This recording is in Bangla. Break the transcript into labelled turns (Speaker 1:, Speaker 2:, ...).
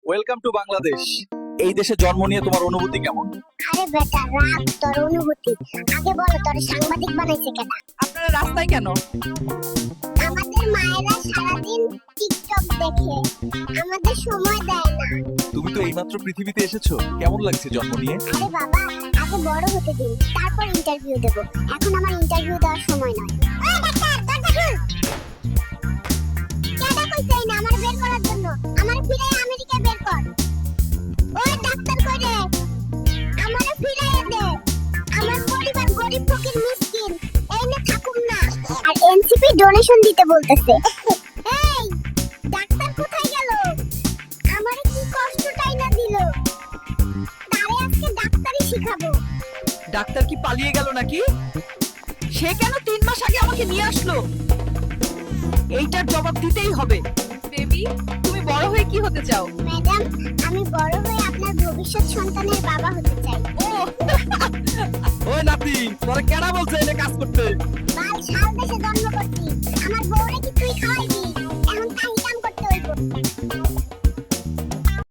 Speaker 1: Welcome to Bangladesh. এই দেশে জন্ম নিয়ে তোমার অনুভূতি কেমন?
Speaker 2: আরে বেটা রাগ তোর অনুভূতি। আগে বলো তোর সাংবাদিক বানাইছে কেন?
Speaker 3: আপনারা রাস্তায় কেন?
Speaker 2: আমাদের মায়েরা সারাদিন টিকটক দেখে, আমাদের সময় দেয় না।
Speaker 1: তুমি তো এইমাত্র পৃথিবীতে এসেছো, কেমন লাগছে জন্ম নিয়ে?
Speaker 2: আরে বাবা, আগে বড় হতে দিন, তারপর ইন্টারভিউ দেব। এখন আমার ইন্টারভিউ দেওয়ার সময় নয়। ওই ডাক্তার, দরজা খুল। কেডা কইছে না আমার বের করার জন্য? আমার ফিরে আমেরিকা বের কর। ওই ডাক্তার কই রে? আমারে ফিরাইয়া দে। আমার পরিবার গরিব ফকির মিসকিন, এই না থাকুম না। আর এনসিপি ডোনেশন দিতে বলতেছে। এই ডাক্তার কোথায় গেল? আমারে কি কষ্টটাই না দিল। তারে আজকে ডাক্তারি শিখাবো।
Speaker 3: ডাক্তার কি পালিয়ে গেল নাকি? সে কেন 3 মাস আগে আমাকে নিয়ে আসলো? এইটার জবাব দিতেই হবে। বেবি, তুমি বড় হয়ে কি হতে চাও?
Speaker 2: ম্যাডাম, আমি বড় হয়ে আপনার ভবিষ্যৎ সন্তানের বাবা হতে চাই।
Speaker 3: ও
Speaker 1: ওই নাতি, তোরা কেডা বলছে এনে কাজ করতে?
Speaker 2: বাল শাল দেশে জন্ম করছি, আমার বউরে কি তুই খাওয়াইবি?